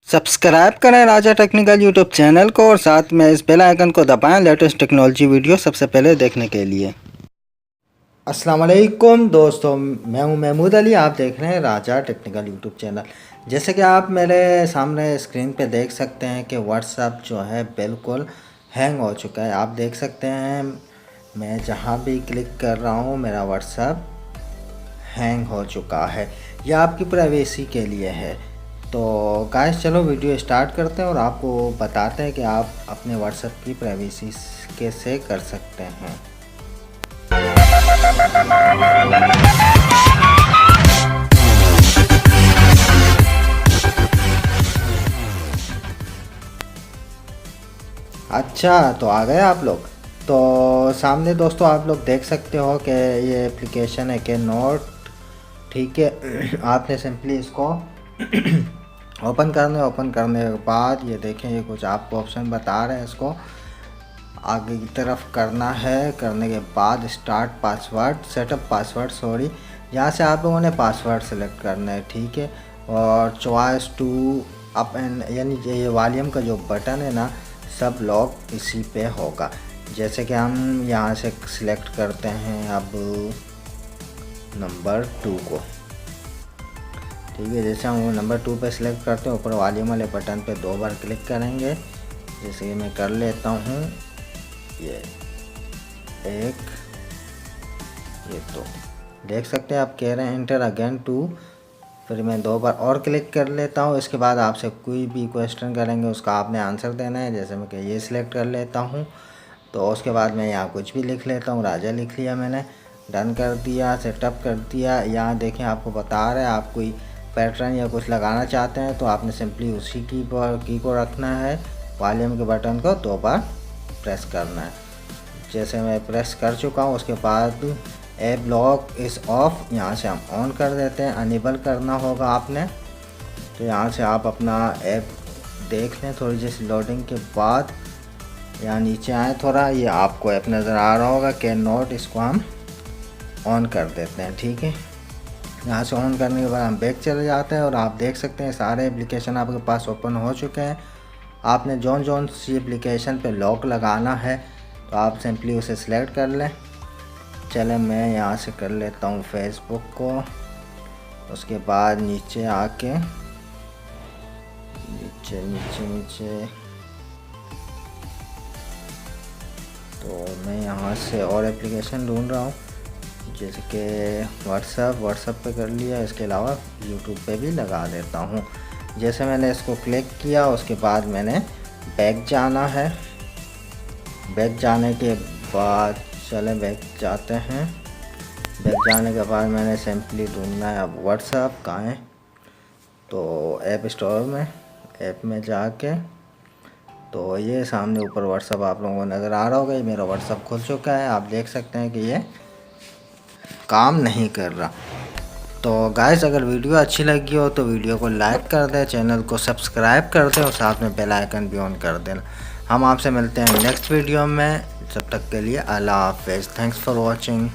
Subscribe करें राजा technical YouTube channel को और साथ में इस बेल आइकन को दबाएं लेटेस्ट टेक्नोलॉजी वीडियो सबसे पहले देखने के लिए। अस्सलाम वालेकुम दोस्तों, मैं हूं महमूद अली। आप देख रहे हैं राजा टेक्निकल यूट्यूब चैनल। जैसे कि आप मेरे सामने स्क्रीन पे देख सकते हैं कि व्हाट्सएप जो है बिल्कुल हैंग हो चुका है। आप देख सकते हैं मैं जहां भी क्लिक कर रहा हूं मेरा व्हाट्सएप हैंग हो चुका है। यह आपकी प्राइवेसी के लिए है। तो गाइस चलो वीडियो स्टार्ट करते हैं और आपको बताते हैं कि आप अपने व्हाट्सएप की प्राइवेसी कैसे कर सकते हैं। अच्छा, तो आ गए आप लोग। तो सामने दोस्तों आप लोग देख सकते हो कि ये एप्लीकेशन है कि नोट, ठीक है। आपने सिंपली इसको ओपन करने के बाद ये देखें, ये कुछ आपको ऑप्शन बता रहे हैं। इसको आगे की तरफ करना है। करने के बाद start password, setup password, sorry, यहाँ से आप लोगों ने पासवर्ड सेलेक्ट करना है, ठीक है। और चॉइस टू अप एंड, यानी ये वॉल्यूम का जो बटन है ना, सब लॉक इसी पे होगा। जैसे कि हम यहाँ से सिलेक्ट करते हैं अब नंबर 2 को, ठीक है। जैसे हम वो नंबर 2 पे सिलेक्ट करते हैं, ऊपर वॉल्यूम वाले बटन पे 2 बार क्लिक करेंगे। जैसे कि मैं कर लेता हूँ, ये एक, ये तो देख सकते हैं आप कह रहे हैं एंटर अगेन टू। फिर मैं 2 बार और क्लिक कर लेता हूँ। इसके बाद आपसे कोई भी क्वेश्चन करेंगे उसका आपने आंसर देना है। जैसे मैं कि ये सिलेक्ट कर लेता हूँ, तो उसके बाद मैं यहाँ कुछ भी लिख लेता हूँ। राजा लिख लिया मैंने, डन कर दिया, सेटअप कर दिया। यहाँ देखें आपको बता रहा है, आप कोई पैटर्न या कुछ लगाना चाहते हैं तो आपने सिंपली उसी की को रखना है। वॉल्यूम के बटन को 2 बार प्रेस करना है। जैसे मैं प्रेस कर चुका हूँ, उसके बाद ऐप लॉक इज़ ऑफ, यहाँ से हम ऑन कर देते हैं। अनेबल करना होगा आपने। तो यहाँ से आप अपना ऐप देख लें। थोड़ी जैसी लोडिंग के बाद यहाँ नीचे आए थोड़ा, ये आपको ऐप नज़र आ रहा होगा कि नोट, इसको हम ऑन कर देते हैं, ठीक है। यहाँ से ऑन करने के बाद हम बैक चले जाते हैं और आप देख सकते हैं सारे एप्लीकेशन आपके पास ओपन हो चुके हैं। आपने जौन सी एप्लीकेशन पे लॉक लगाना है तो आप सिंपली उसे सिलेक्ट कर लें। चले मैं यहाँ से कर लेता हूँ फेसबुक को। उसके बाद नीचे आके नीचे तो मैं यहाँ से और एप्लीकेशन ढूंढ रहा हूँ, जैसे कि व्हाट्सएप पे कर लिया। इसके अलावा यूट्यूब पे भी लगा देता हूँ। जैसे मैंने इसको क्लिक किया, उसके बाद मैंने बैक जाना है। बैक जाने के बाद चले बैक जाते हैं। बैक जाने के बाद मैंने सिंपली ढूंढना है अब व्हाट्सएप कहाँ है। तो ऐप स्टोर में, ऐप में जाके तो ये सामने ऊपर व्हाट्सएप आप लोगों को नज़र आ रहा होगा। ये मेरा व्हाट्सएप खुल चुका है। आप देख सकते हैं कि ये काम नहीं कर रहा। तो गाइस अगर वीडियो अच्छी लगी हो तो वीडियो को लाइक कर दें, चैनल को सब्सक्राइब कर दें और साथ में बेल आइकन भी ऑन कर देना। हम आपसे मिलते हैं नेक्स्ट वीडियो में। जब तक के लिए अल्लाह हाफ़िज़। Thanks for watching.